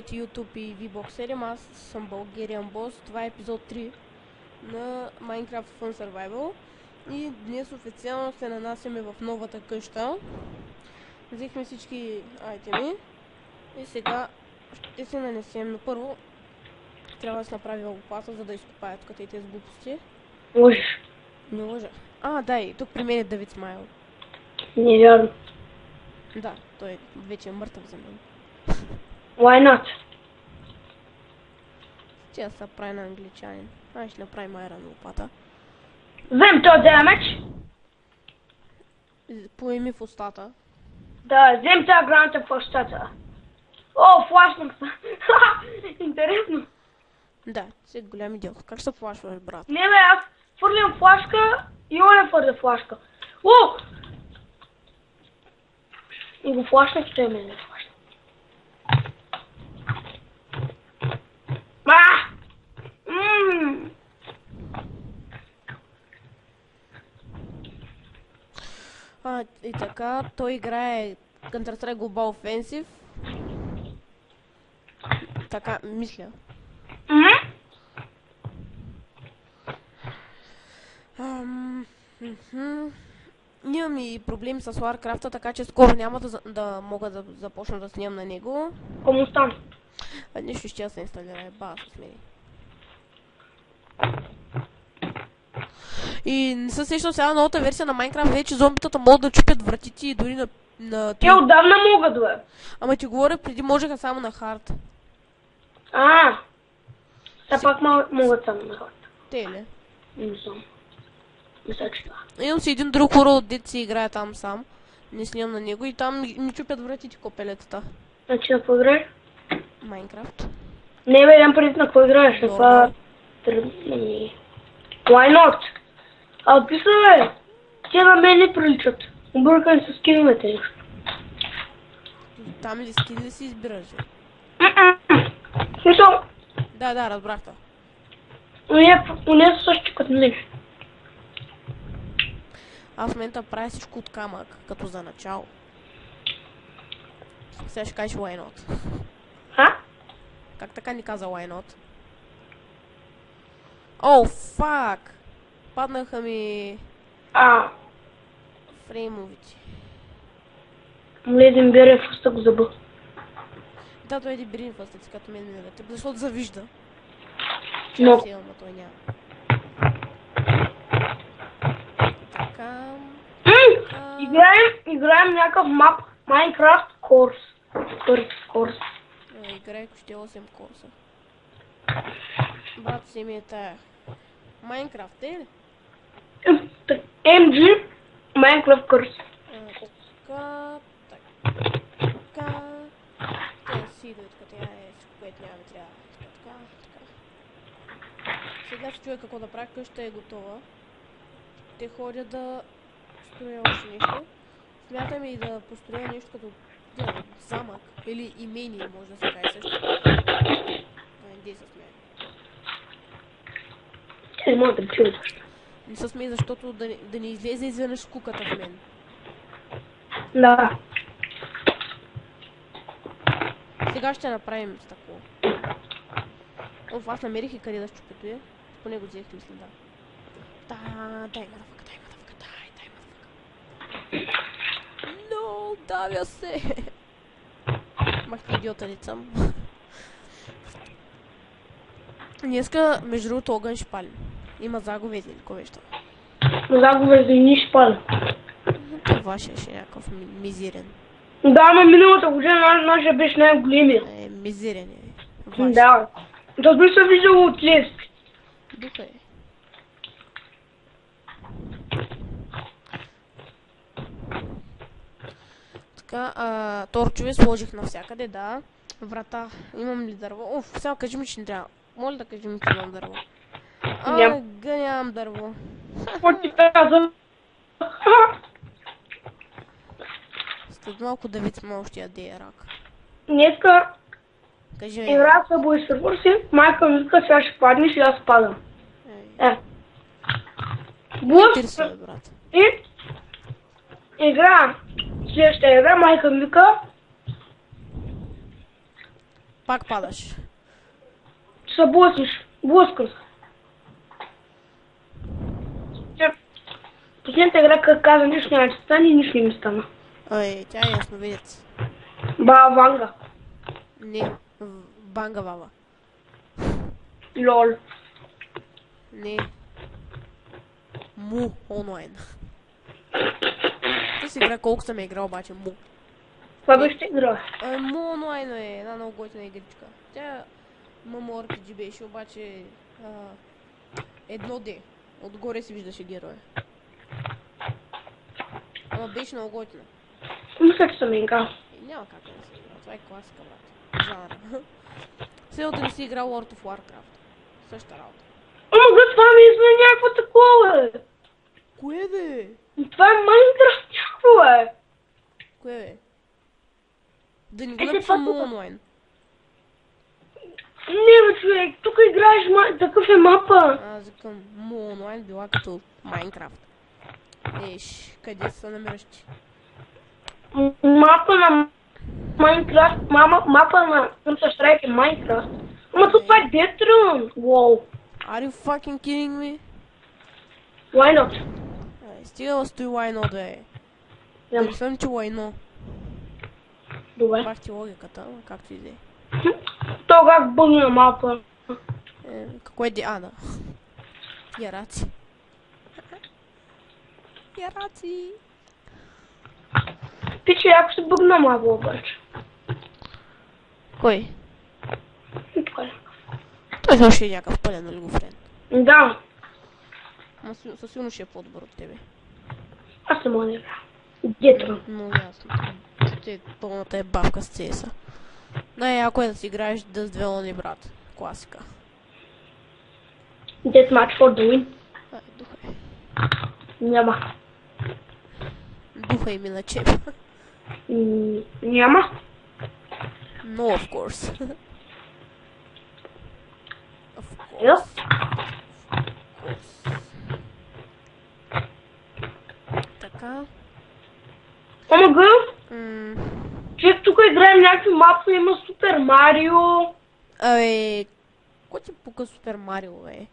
Здравейте YouTube и VBOX 7, аз съм Bulgarian Boss, това е епизод 3 на Minecraft Fun Survival и днес официално се нанасяме в новата къща. Взехме всички айтеми и сега ще се нанесем, но първо трябва да се направи лопата, за да изкопая тук тези глупости. Лъжиш. Не лъжа. Да, и тук при мен е Давид Смайл. Не вярвам. Да, той вече е мъртъв за мен. Why not? Тя се прави на англичанин. Ще направим айрон лопата. Взем този дамедж. Поеми в устата. Да, взем тази граната в устата. О, флашнах се. Интересно. Да, си голям идиот. Как се флашваш, брат? Не бе, аз фърлям флашка и он фърля флашка. О! И го флашнах и той ме не флашна. И така, той играе Counter-Strike Global Offensive. Така, мисля. Имам и проблеми с Warcraft, така че скоро няма да мога да започна да снимам на него. Кому стана? Нещо ще се инсталира, ба с мен. И не се сещам сега новата версия на Minecraft, вече зомбитата могат да чупят вратите и дори на... Те отдавна могат, бе. Ама ти говоря, преди можеха само на хард. Сега пак могат само на хард. Те ли? Не знам. Мисля, че това. Имам си един друг хора от дет си играе там сам. Не снимам на него и там ми чупят вратите копелетата. Значи на какво играеш? Майнкрафт. Не бе, имам преди на какво играеш, на това... Why not? Писа, бе! Те на мен не приличат. Объркани с скиновете нещо. Там ли скин ли си избираш? Смисъл? Да, разбрах това. Уне са същи като мен. Аз в момента правя всичко от камък, като за начало. Сега ще кажеш why not. Как така ни каза why not? О, фак! Паднаха ми... фреймовите. Млезен бере в уста го зъба. Да, той еди бери в устата, като мен не дадете, защото завижда. Но... Ама той няма. Така... Играем някакъв мап Minecraft Course. Първ Course. Играй още 8 курса. Брат си ми е тая. Minecraft, е ли? MG Minecraft Course. Така. Те си идват, като тя е, което няма да трябва. Така. Сега ще чуя какво да правя, къща е готова. Ще ходя да строя още нещо. Смятам и да построя нещо като замък. Или имение, може да се каже също. Не се смея. Не мога да чуя. Не се смея, защото да не излезе изведнъж куката в мен. Да. Сега ще направим с такова. Аз намерих и къде да щупетуя. Поне го взех, мисля, да. Дай мадафъка. Но, давя се! Мах ти идиота ли съм. Днеска, между другото, огън ще палим. Има заговези или какво веща? Заговези ни шпали. Вашия ще е някакъв мизирен. Да, но миналата година нашия беше най-големия. Мизирен е. Да. Да би се виждало от лески. Духа е. Така, торчове сложих навсякъде, да. Врата. Имам ли дърво? Сега кажи ми, че не трябва. Моля да кажи ми, че имам дърво. Нямам дърво. Какво ти каза? След малко Давид Смайл ще ядее рак. Днеска игра с Subway Surfers си, майка ми вика, сега ще паднеш и аз падам. Блъс и игра. Следващата игра, майка ми вика, Пак падаш. Се блъснеш. Блъскам се. Последната игра, как каза, нищо няма да стане и нищо не ми стана. Ай, тя е ясновидец. Баба Ванга. Не, Банга баба. Лол. Не. Му онлайн. Та си игра колко съм играл, обаче му. Това беше игра. Му онлайн е една много готина игричка. Тя MMORPG беше, обаче 1D. Отгоре си виждаше героя. Ама беше много готина. Мисля, че съм играл. Няма как да се игра. Това е класика, брат. Жанра. Все да не си играл World of Warcraft. Същата работа. Ама гъд, това ми изглежда някакво такова, бе. Кое бе? Това е Майнкрафт някакво, бе. Кое бе? Да ни го напишем му онлайн. Не, бе, човек, тук играеш такъв е мапа. Аз викам, му онлайн била като Майнкрафт. Еш, къде се намираш ти? Мапа на Майнкрафт, мапа на Counter-Strike е Майнкрафт. Ама това е Death Wow. Are you fucking kidding me? Why not? Стига да стои why not, бе. Няма. Не съм, че why Добре. Пах ти логиката, както и да е. То как бъгна мапа. Какво е да. Яраци. Яраци. Пиче, ако се бъгна мапа обаче. Кой? И това е. Той също е някакъв пълен, нали го френд? Да. Ама със сигурно ще е по-добър от тебе. Аз съм не игра. Детро. Много ясно. Пълната е бавка с CS-а. Най-яко е да си играеш да с две лони, брат. Класика. Deathmatch for the win. Ай, духай. Няма. Духай ми на чеп. Няма. No, of course. Of course. Йо. Така. Ама гъв, че тук играем някакви мапи, има Супер Марио. Абе, кой ти пука Супер Марио, бе?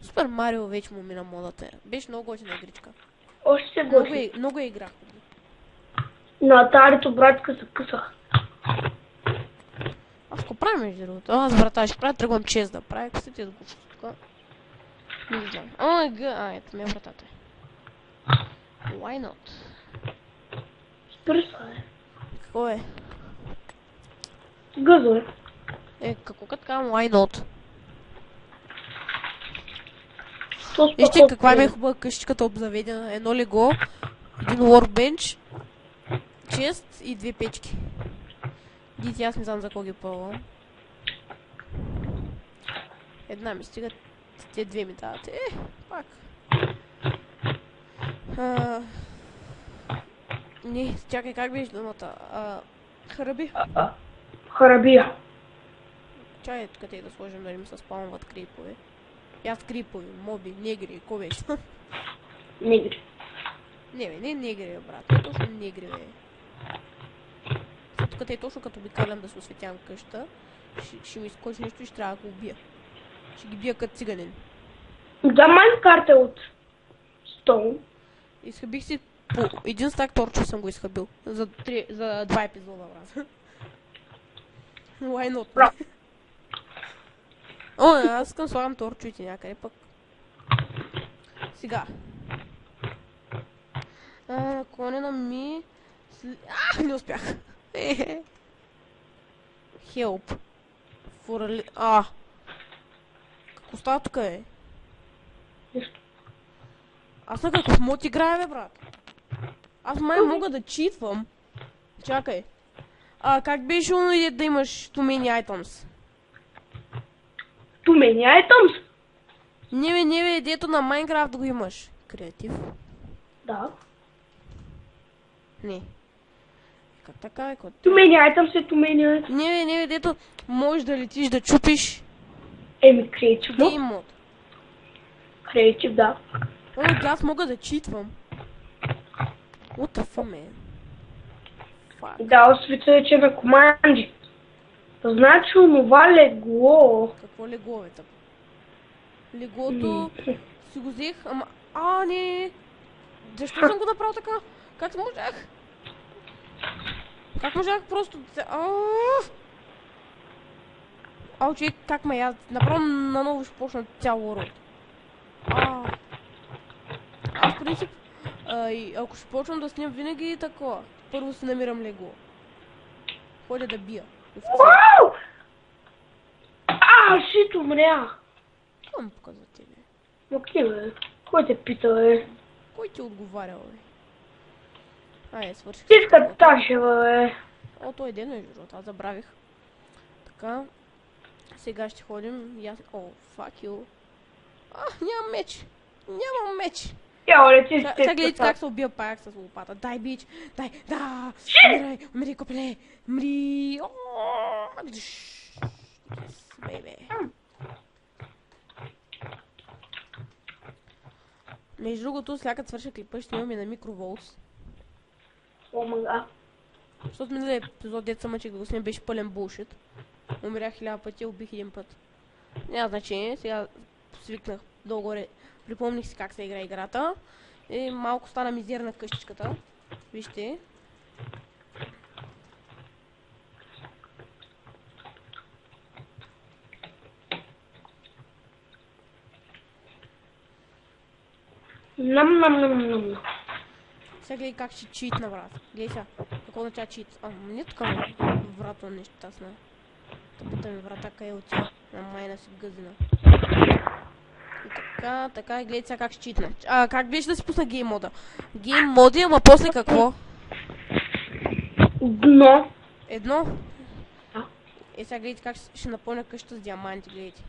Супер Марио вече му мина модата. Беше много готина игричка. Още се готви. Много играх. На Атарито, братка, се късах. Аз какво правя между другото? Аз, брата, ще правя, тръгвам чест да правя. Какво се ти е сгубщо тук? Не знам. Ето ми е вратата. Why not? Спърса е. Какво е? Гъзо е. Какво като казвам why not? То Вижте каква ми е хубава къщичката обзаведена. Едно легло, един workbench, чест и две печки. Дите, аз не знам за кого ги пълвам. Една ми стига, те две ми дават. Пак. Не, чакай, как беше думата? Хараби. Харабия. Чай, къде да сложим, да им се спалват крипове. Аз крипове, моби, негри, ко беше? Негри. Не бе, не негри, брат, не точно негри, бе. Тук е точно като обикалям да се осветявам къща, ще ми изкочи нещо и ще трябва да го убия. Ще ги бия като циганин. Да, Майнкрафт е от Stone. Изхъбих си по един стак торчо съм го изхъбил. За 2 епизода, брат. Why not? Бра. О, аз искам слагам торчовите някъде пък. Сега. Клонена ми... не успях. Help. Какво става тук, е? Нищо. Аз на какъв мод играя, бе, брат? Аз май мога да читвам. Чакай. Как беше да имаш too many items? Too many items? Не бе, дето на Майнкрафт го имаш. Креатив? Да. Не. Как така е? Too many items е too many items. Не бе, дето можеш да летиш да чупиш. Креатив, Не мод. Креатив, да. Аз мога да читвам. What the fuck, man? Fuck. Да, освета, че на команди. Значи онова легло. Какво легло е тъп? Леглото си го взех, ама... не! Защо съм го направил така? Как можах? Как можах просто... Човек, как ме яд? Направо наново ще почна цял урод. Аз в принцип, ако ще почвам да снимам винаги е такова. Първо си намирам легло. Ходя да бия. Вау! Шит, умрях. Какво ми показва тебе? Окей, бе. Кой те пита, бе? Кой ти отговарял, бе? Свърших. Иска Ташева, бе. Той ден е журот, аз забравих. Така. Сега ще ходим и аз... fuck you. Нямам меч. Нямам меч. Сега гледайте как се убия пак с лопата. Дай, бич. Дай, да. Умри, копеле. Умри. Бейбе. Между другото, сега като свърша клипа, ще имаме на микроволс. Защото миналия епизод, дет се мъчих да го снимам, беше пълен булшит. Умрях 1000 пъти, убих един път. Няма значение, сега свикнах долу-горе. Припомних си как се игра играта. И малко стана мизерна къщичката. Вижте. Нам. Сега гледай как ще читна, брат. Гледай сега. Какво означава чит? Не така врата нещастна. Тъпата ми врата къде отива. На майна си гъзина. И така, гледай сега как ще читна. Как беше да си пусна гейм мода? Гейм моди, ама после какво? Едно? Сега гледайте как ще напълня къщата с диаманти, гледайте.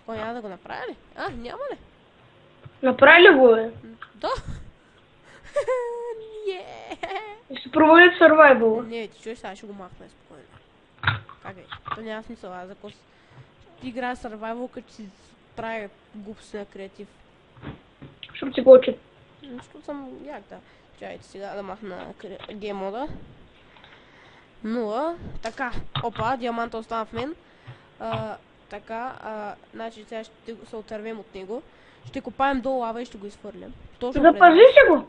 Кой няма да го направя ли? Няма ли? Направи ли го, бе? Да. Ще провали survival. Не, ти чуеш, сега ще го махна спокойно. Как е? То няма смисъл, аз ако играя survival, като си прави глупости на креатив. Защото си го Защото съм як, да. Чайте сега да махна гейм мода. 0. Така. Опа, диаманта остана в мен. Значи сега ще се отървем от него. Ще копаем долу лава и ще го изхвърлям. Запази си го!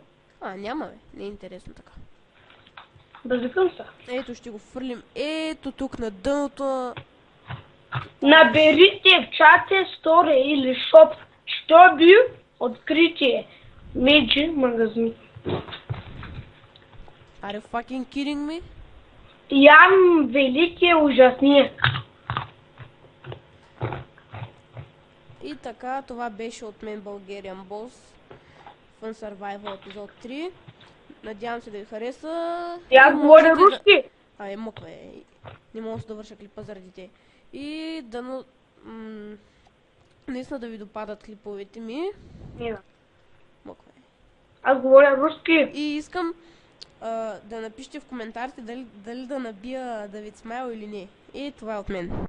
Няма, бе. Не е интересно така. Бездъкъм са. Ето ще го фърлим. Ето тук на дъното. Наберите в чате сторе или шоп, що би откритие. Меджи магазин. Are you fucking kidding me? Ян великий ужасния. И така, това беше от мен Bulgarian Boss Fun Survival епизод 3. Надявам се да ви хареса. Я говоря руски. Мъква е. Не мога да довърша клипа заради те. И да наистина да ви допадат клиповете ми. Мъква е. Аз говоря руски. И искам да напишете в коментарите дали да набия Давид Смайл или не. И това е от мен.